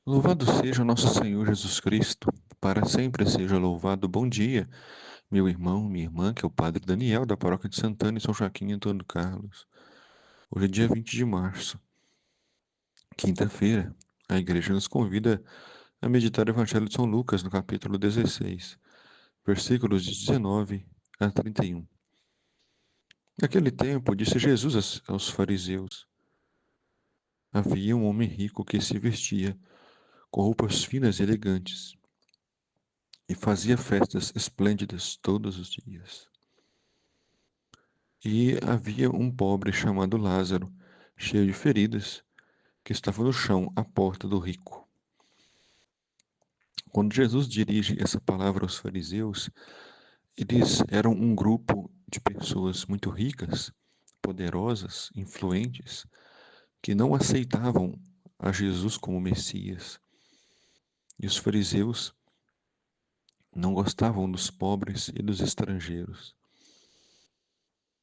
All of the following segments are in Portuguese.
Louvado seja nosso Senhor Jesus Cristo, para sempre seja louvado. Bom dia, meu irmão, minha irmã, que é o Padre Daniel, da Paróquia de Santana, em São Joaquim, em Antônio Carlos. Hoje é dia 20 de março, quinta-feira. A igreja nos convida a meditar o Evangelho de São Lucas, no capítulo 16, versículos de 19 a 31. Naquele tempo, disse Jesus aos fariseus: Havia um homem rico que se vestia com roupas finas e elegantes e fazia festas esplêndidas todos os dias. E havia um pobre chamado Lázaro, cheio de feridas, que estava no chão à porta do rico. Quando Jesus dirige essa palavra aos fariseus, eles eram um grupo de pessoas muito ricas, poderosas, influentes, que não aceitavam a Jesus como Messias. E os fariseus não gostavam dos pobres e dos estrangeiros.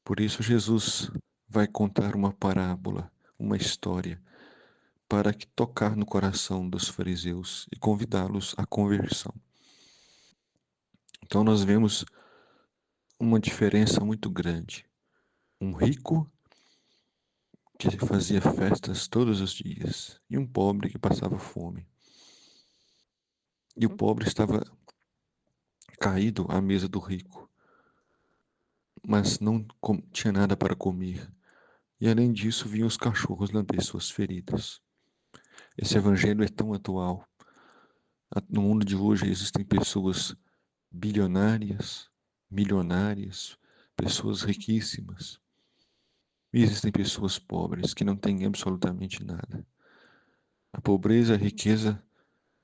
Por isso, Jesus vai contar uma parábola, uma história, para que tocar no coração dos fariseus e convidá-los à conversão. Então, nós vemos uma diferença muito grande. Um rico que fazia festas todos os dias e um pobre que passava fome. E o pobre estava caído à mesa do rico, mas não tinha nada para comer. E além disso, vinham os cachorros lamber suas feridas. Esse evangelho é tão atual. No mundo de hoje existem pessoas bilionárias, milionárias, pessoas riquíssimas. E existem pessoas pobres que não têm absolutamente nada. A pobreza e a riqueza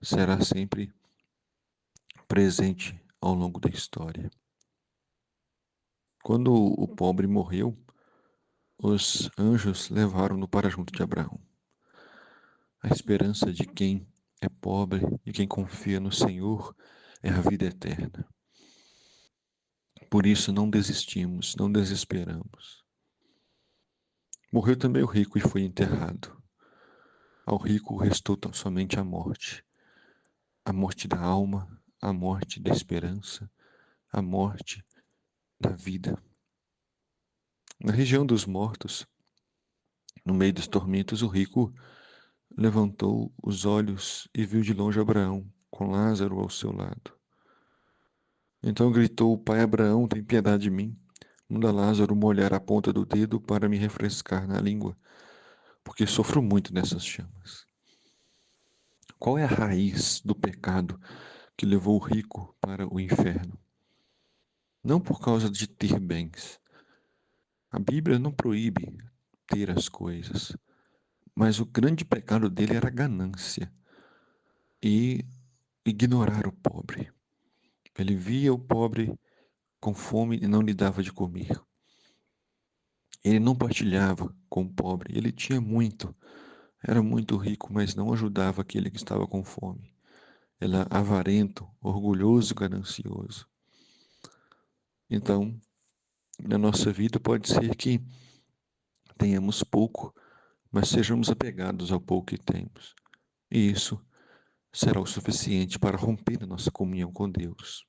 será sempre presente ao longo da história. Quando o pobre morreu, os anjos levaram-no para junto de Abraão. A esperança de quem é pobre e quem confia no Senhor é a vida eterna. Por isso não desistimos, não desesperamos. Morreu também o rico e foi enterrado. Ao rico restou tão somente a morte da alma, a morte da esperança, a morte da vida. Na região dos mortos, no meio dos tormentos, o rico levantou os olhos e viu de longe Abraão, com Lázaro ao seu lado. Então gritou: Pai Abraão, tem piedade de mim. Manda Lázaro molhar a ponta do dedo para me refrescar na língua, porque sofro muito nessas chamas. Qual é a raiz do pecado que levou o rico para o inferno? Não por causa de ter bens. A Bíblia não proíbe ter as coisas, mas o grande pecado dele era a ganância e ignorar o pobre. Ele via o pobre com fome e não lhe dava de comer. Ele não partilhava com o pobre, ele tinha muito, era muito rico, mas não ajudava aquele que estava com fome. Ele era avarento, orgulhoso, ganancioso. Então, na nossa vida pode ser que tenhamos pouco, mas sejamos apegados ao pouco que temos. E isso será o suficiente para romper a nossa comunhão com Deus.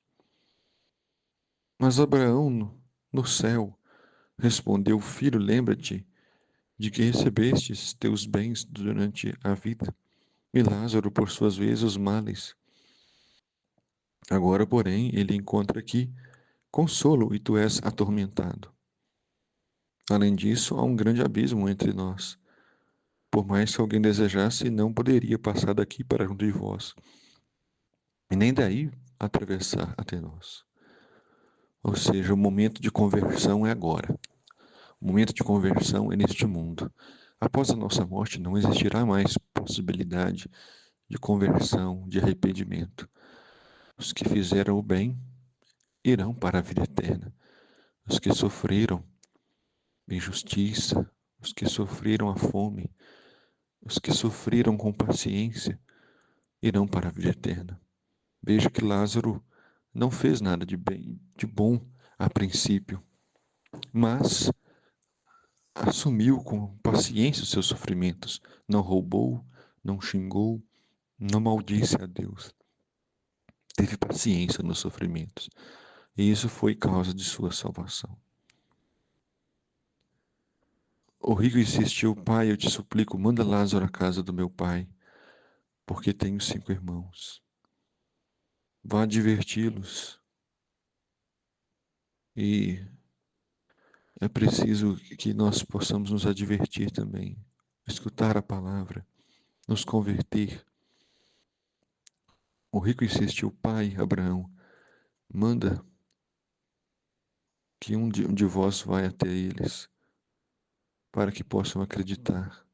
Mas Abraão, no céu, respondeu: Filho, lembra-te de que recebestes teus bens durante a vida, e Lázaro, por suas vezes, os males. Agora, porém, ele encontra aqui consolo e tu és atormentado. Além disso, há um grande abismo entre nós. Por mais que alguém desejasse, não poderia passar daqui para junto de vós, e nem daí atravessar até nós. Ou seja, o momento de conversão é agora. O momento de conversão é neste mundo. Após a nossa morte, não existirá mais possibilidade de conversão, de arrependimento. Os que fizeram o bem irão para a vida eterna. Os que sofreram injustiça, os que sofreram a fome, os que sofreram com paciência, irão para a vida eterna. Veja que Lázaro não fez nada de bem, de bom a princípio, mas assumiu com paciência os seus sofrimentos. Não roubou, não xingou, não maldisse a Deus, teve paciência nos sofrimentos, e isso foi causa de sua salvação. O rico insistiu: pai, eu te suplico, manda Lázaro à casa do meu pai, porque tenho 5 irmãos. Vá adverti-los. E é preciso que nós possamos nos advertir também, escutar a palavra, nos converter. O rico insistiu: pai, Abraão, manda que um de vós vá até eles, para que possam acreditar.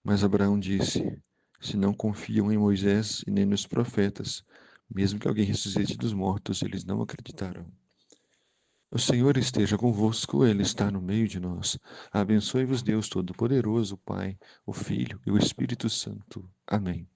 Mas Abraão disse: se não confiam em Moisés e nem nos profetas, mesmo que alguém ressuscite dos mortos, eles não acreditarão. O Senhor esteja convosco, Ele está no meio de nós. Abençoe-vos Deus Todo-Poderoso, o Pai, o Filho e o Espírito Santo. Amém.